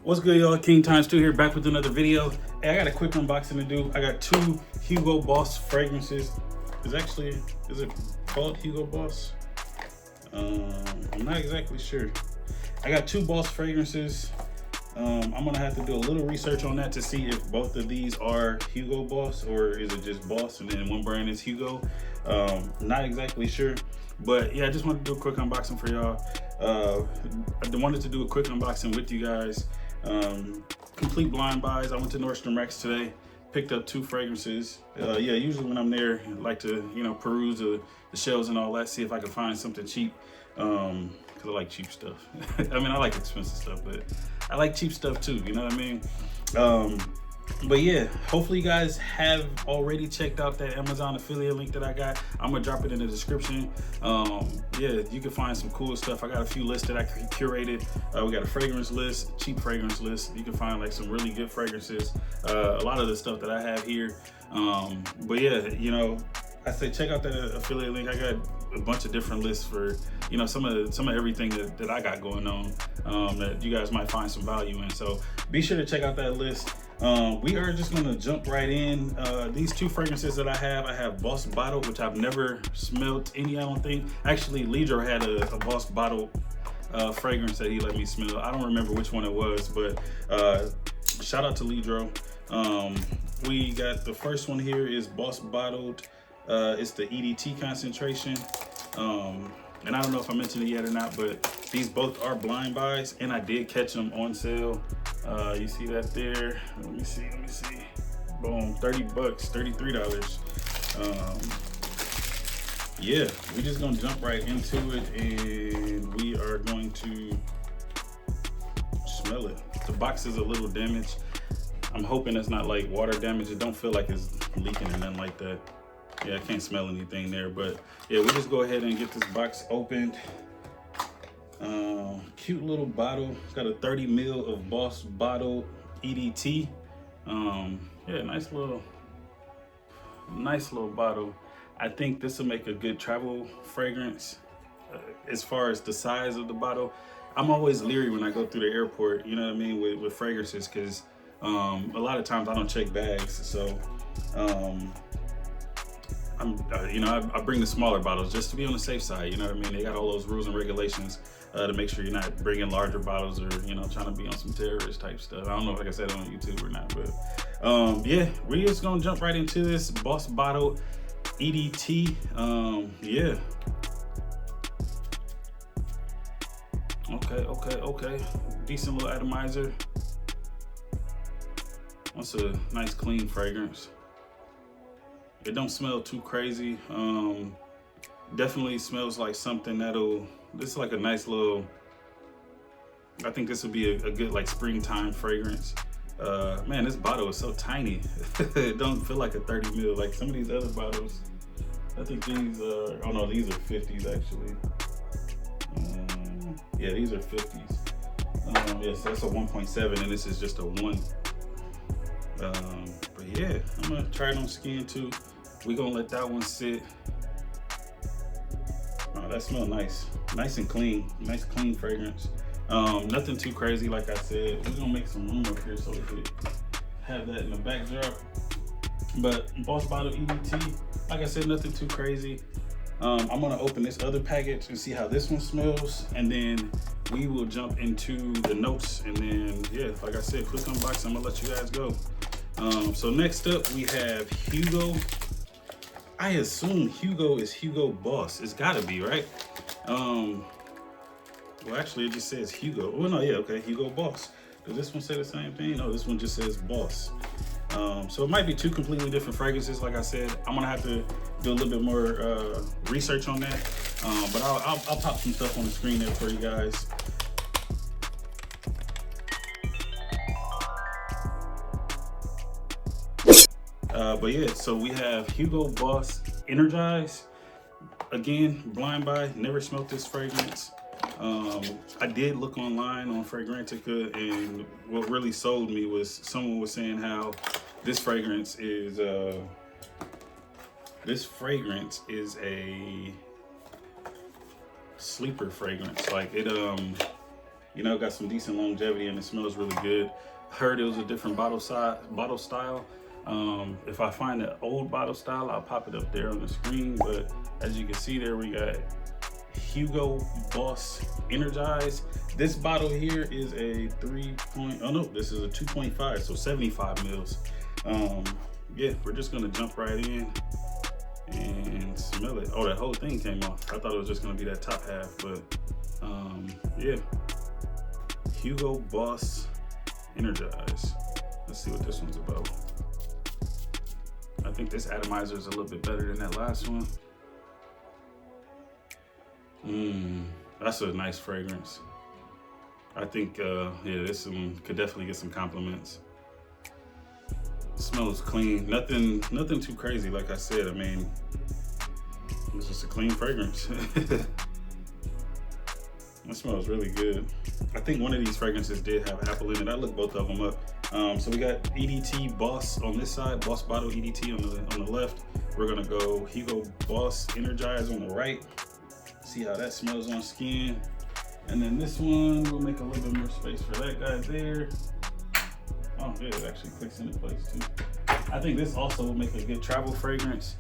What's good, y'all? King Times 2 here, back with another video. Hey, I got a quick unboxing to do. I got two Hugo Boss fragrances. Is it called Hugo Boss? I'm not exactly sure. I got two Boss fragrances. I'm gonna have to do a little research on that to see if both of these are Hugo Boss or is it just Boss and then one brand is Hugo. Not exactly sure, but yeah, I just wanted to do a quick unboxing for y'all. I wanted to do a quick unboxing with you guys. Complete blind buys. I went to Nordstrom Rack today, picked up two fragrances. Yeah, usually when I'm there, I like to, peruse the shelves and all that, see if I can find something cheap. Cause I like cheap stuff. I mean, I like expensive stuff, but I like cheap stuff too, you know what I mean? But yeah, hopefully you guys have already checked out that Amazon affiliate link that I got. I'm gonna drop it in the description. Yeah, you can find some cool stuff. I got a few lists that I curated. We got a fragrance list, cheap fragrance list. You can find like some really good fragrances. A lot of the stuff that I have here. But yeah, I say check out that affiliate link. I got a bunch of different lists for some of everything that I got going on that you guys might find some value in. So be sure to check out that list. We are just gonna jump right in. These two fragrances that I have Boss Bottle, which I've never smelled any, I don't think. Actually, Lidro had a Boss Bottle fragrance that he let me smell. I don't remember which one it was, but shout out to Lidro. We got the first one here is Boss Bottled. It's the EDT concentration. And I don't know if I mentioned it yet or not, but these both are blind buys, and I did catch them on sale. You see that there? Let me see. Boom, 30 bucks, $33. Yeah, we're just gonna jump right into it, and we are going to smell it. The box is a little damaged. I'm hoping it's not like water damage. It don't feel like it's leaking or nothing like that. Yeah, I can't smell anything there, but yeah, we'll just go ahead and get this box opened. Cute little bottle. It's got a 30 ml of Boss Bottle EDT. Yeah, nice little bottle. I think this will make a good travel fragrance. As far as the size of the bottle, I'm always leery when I go through the airport, you know what I mean, with fragrances, because a lot of times I don't check bags, so I bring the smaller bottles just to be on the safe side. You know what I mean? They got all those rules and regulations to make sure you're not bringing larger bottles or trying to be on some terrorist type stuff. I don't know if I can say that on YouTube or not, but yeah, we're just gonna jump right into this Boss Bottle EDT. Yeah. Okay. Decent little atomizer. That's a nice clean fragrance. It don't smell too crazy. Definitely smells like something this is like a nice little, I think this would be a good like springtime fragrance. Man, this bottle is so tiny. It don't feel like a 30 ml like some of these other bottles. I think these are, oh no, these are 50s actually. Yeah, these are 50s. Yes, that's a 1.7 and this is just a 1. But yeah, I'm gonna try it on skin too. We're gonna let that one sit. Oh, that smells nice and clean. Nice clean fragrance. Nothing too crazy, like I said. We're gonna make some room up here so we could have that in the backdrop. But Boss Bottle EDT, like I said, nothing too crazy. I'm gonna open this other package and see how this one smells, and then we will jump into the notes, and then yeah, like I said, quick unboxing. I'm gonna let you guys go. So next up we have Hugo. I assume Hugo is Hugo Boss. It's gotta be, right? Well, actually it just says Hugo. Well, no, yeah, okay, Hugo Boss. Does this one say the same thing? No, this one just says Boss. So it might be two completely different fragrances. Like I said, I'm gonna have to do a little bit more research on that. But I'll pop some stuff on the screen there for you guys. But yeah, so we have Hugo Boss Energize. Again, blind buy, never smelled this fragrance. I did look online on Fragrantica, and what really sold me was someone was saying how this fragrance is a sleeper fragrance. Like You know, got some decent longevity and it smells really good. Heard it was a different bottle style. If I find an old bottle style, I'll pop it up there on the screen. But as you can see there, we got Hugo Boss Energize. This bottle here is a 2.5, so 75 mils. Yeah, we're just gonna jump right in and smell it. Oh, that whole thing came off. I thought it was just gonna be that top half, but yeah. Hugo Boss Energize. Let's see what this one's about. I think this atomizer is a little bit better than that last one. That's a nice fragrance. I think, yeah, this one could definitely get some compliments. It smells clean. Nothing too crazy. Like I said, I mean, it's just a clean fragrance. It smells really good. I think one of these fragrances did have apple in it. I looked both of them up. So we got EDT Boss on this side, Boss Bottle EDT on the left. We're gonna go Hugo Boss Energize on the right. See how that smells on skin. And then this one, we'll make a little bit more space for that guy there. Oh yeah, it actually clicks into place too. I think this also will make a good travel fragrance.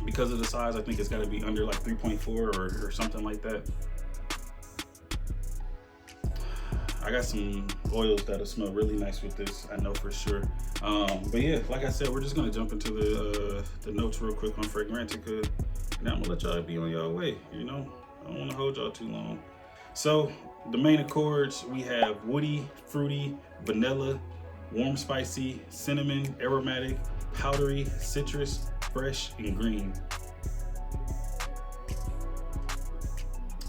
Because of the size, I think it's gotta be under like 3.4 or something like that. I got some oils that'll smell really nice with this, I know for sure. But yeah, like I said, we're just gonna jump into the notes real quick on Fragrantica. And I'm gonna let y'all be on y'all way, you know? I don't wanna hold y'all too long. So, the main accords, we have woody, fruity, vanilla, warm spicy, cinnamon, aromatic, powdery, citrus, fresh, and green.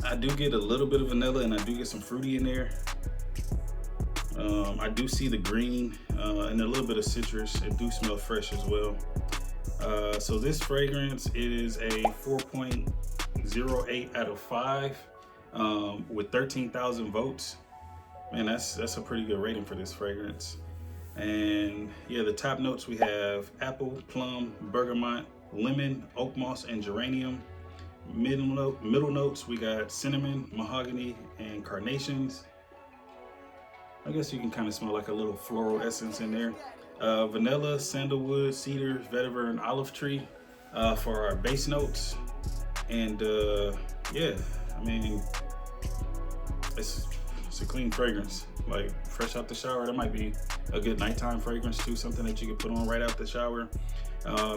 I do get a little bit of vanilla and I do get some fruity in there. I do see the green and a little bit of citrus. It do smell fresh as well. So this fragrance is a 4.08 out of 5 with 13,000 votes. Man, that's a pretty good rating for this fragrance. And yeah, the top notes we have apple, plum, bergamot, lemon, oak moss, and geranium. Middle notes we got cinnamon, mahogany, and carnations. I guess you can kind of smell like a little floral essence in there. Vanilla, sandalwood, cedar, vetiver, and olive tree for our base notes. And yeah, I mean, it's a clean fragrance. Like fresh out the shower, that might be a good nighttime fragrance too, something that you can put on right out the shower.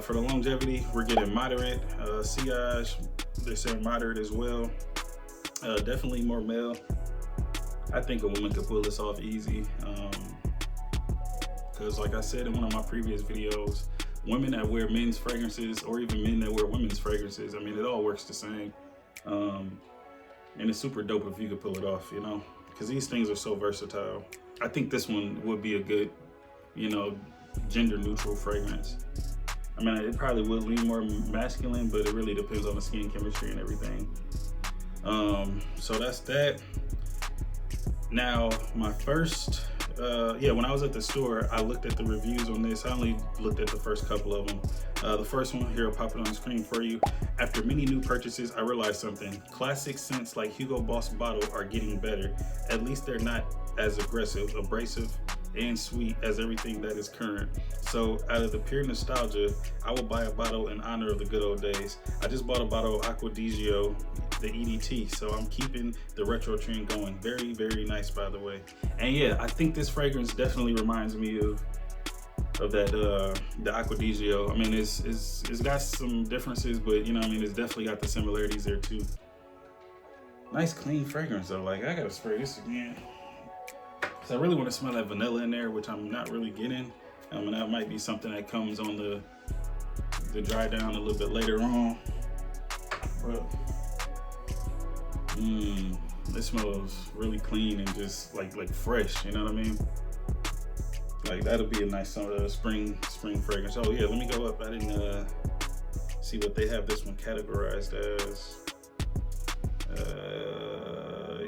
For the longevity, we're getting moderate. Sillage, they're saying moderate as well. Definitely more male. I think a woman could pull this off easy. Because like I said in one of my previous videos, women that wear men's fragrances or even men that wear women's fragrances, I mean, it all works the same. And it's super dope if you could pull it off, you know, because these things are so versatile. I think this one would be a good, you know, gender neutral fragrance. I mean, it probably would lean more masculine, but it really depends on the skin chemistry and everything. So that's that. Now, my first, when I was at the store, I looked at the reviews on this. I only looked at the first couple of them. The first one, here, I'll pop it on the screen for you. After many new purchases, I realized something. Classic scents like Hugo Boss bottle are getting better. At least they're not as aggressive, abrasive, and sweet as everything that is current. So out of the pure nostalgia, I will buy a bottle in honor of the good old days. I just bought a bottle of Acqua di Gio, the EDT, so I'm keeping the retro trend going. Very, very nice, by the way. And yeah, I think this fragrance definitely reminds me of that the Acqua di Gio. I mean, it's got some differences, but you know, I mean, it's definitely got the similarities there too. Nice clean fragrance though. Like, I gotta spray this again. So I really want to smell that vanilla in there, which I'm not really getting. And that might be something that comes on the dry down a little bit later on. But this smells really clean and just like fresh. You know what I mean? Like that'll be a nice spring fragrance. Oh yeah, let me go up. I didn't see what they have this one categorized as.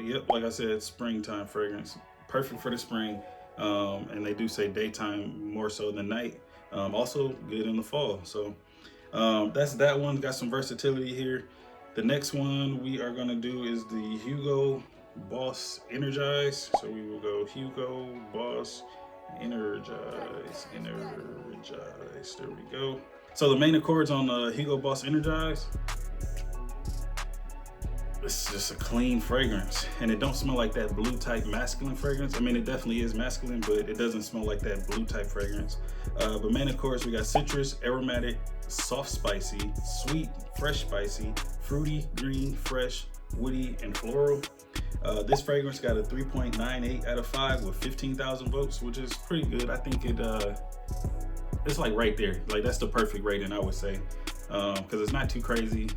Yep, like I said, springtime fragrance. Perfect for the spring, and they do say daytime more so than night. Also good in the fall. So that's that one. Got some versatility here. The next one we are gonna do is the Hugo Boss Energize. So we will go Hugo Boss Energize. There we go. So the main accords on the Hugo Boss Energize, it's just a clean fragrance, and it don't smell like that blue type masculine fragrance. I mean, it definitely is masculine, but it doesn't smell like that blue type fragrance. But main accords, we got citrus, aromatic, soft spicy, sweet, fresh spicy, fruity, green, fresh, woody, and floral. This fragrance got a 3.98 out of 5 with 15,000 votes, which is pretty good. I think it's like right there. Like that's the perfect rating, I would say, because it's not too crazy,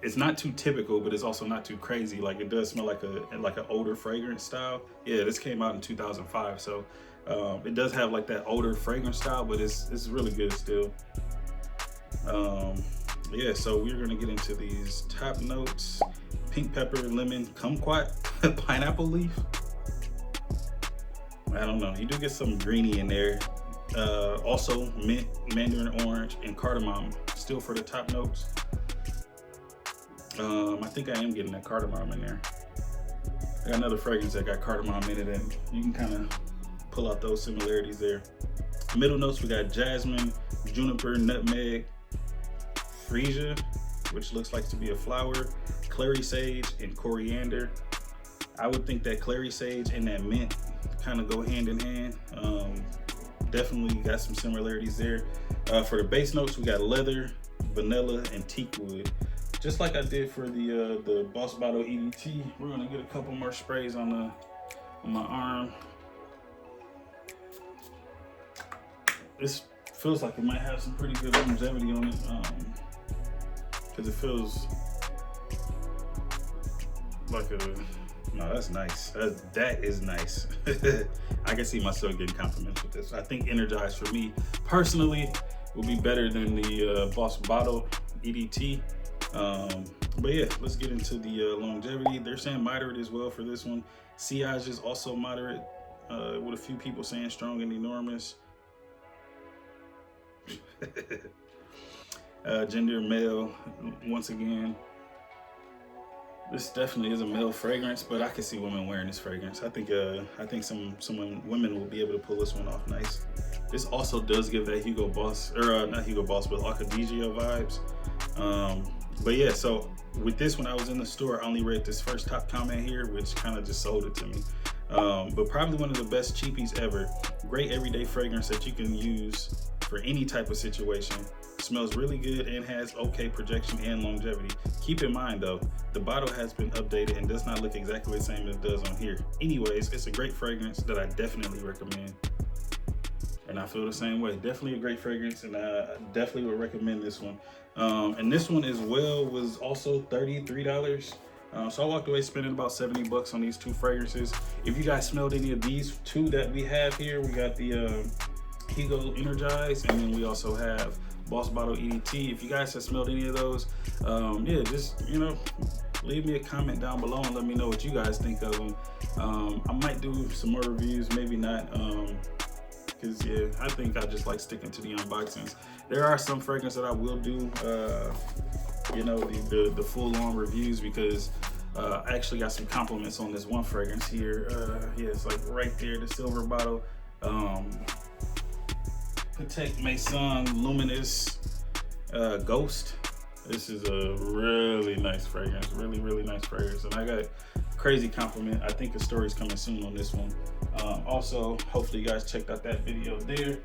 it's not too typical, but it's also not too crazy. Like it does smell like an older fragrance style. Yeah, this came out in 2005, so it does have like that older fragrance style, but it's really good still. Yeah, so we're gonna get into these top notes: pink pepper, lemon, kumquat, pineapple leaf. I don't know. You do get some greeny in there. Also mint, mandarin orange, and cardamom still for the top notes. I think I am getting that cardamom in there. I got another fragrance that got cardamom in it, and you can kind of pull out those similarities there. Middle notes, we got jasmine, juniper, nutmeg, freesia, which looks like to be a flower, clary sage, and coriander. I would think that clary sage and that mint kind of go hand in hand. Definitely got some similarities there. For the base notes, we got leather, vanilla, and teak wood. Just like I did for the Boss Bottle EDT, we're gonna get a couple more sprays on my arm. This feels like it might have some pretty good longevity on it, because it feels like no, that's nice. That is nice. I can see myself getting compliments with this. I think Energize for me personally will be better than the Boss Bottle EDT. But yeah, let's get into the longevity. They're saying moderate as well for this one. Sillage is also moderate, with a few people saying strong and enormous. Gender male, once again. This definitely is a male fragrance, but I can see women wearing this fragrance. I think some women will be able to pull this one off nice. This also does give that Hugo Boss, or not Hugo Boss, but Arcadeggia vibes. But yeah, so with this, when I was in the store, I only read this first top comment here, which kind of just sold it to me. But probably one of the best cheapies ever. Great everyday fragrance that you can use for any type of situation. Smells really good and has okay projection and longevity. Keep in mind though, the bottle has been updated and does not look exactly the same as it does on here. Anyways, it's a great fragrance that I definitely recommend. And I feel the same way. Definitely a great fragrance, and I definitely would recommend this one. And this one as well was also $33. So I walked away spending about 70 bucks on these two fragrances. If you guys smelled any of these two that we have here, we got the Hugo Energize, and then we also have Boss Bottle EDT. If you guys have smelled any of those, yeah, just, leave me a comment down below and let me know what you guys think of them. I might do some more reviews, maybe not, because yeah, I think I just like sticking to the unboxings. There are some fragrances that I will do, the full-on reviews, because I actually got some compliments on this one fragrance here. Yeah, it's like right there, the silver bottle. Protect Maison Luminous Ghost. This is a really nice fragrance, really nice fragrance, and I got a crazy compliment. I think the story's coming soon on this one. Also, hopefully you guys checked out that video there.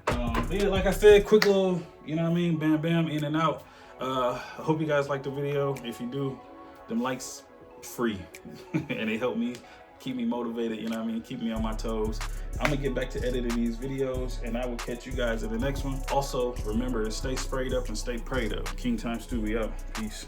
But yeah, like I said, quick little, bam bam, in and out. I hope you guys liked the video. If you do, them likes free and they help me keep me motivated, keep me on my toes. I'm gonna get back to editing these videos, and I will catch you guys in the next one. Also, remember to stay sprayed up and stay prayed up. King Times 2, we out. Peace.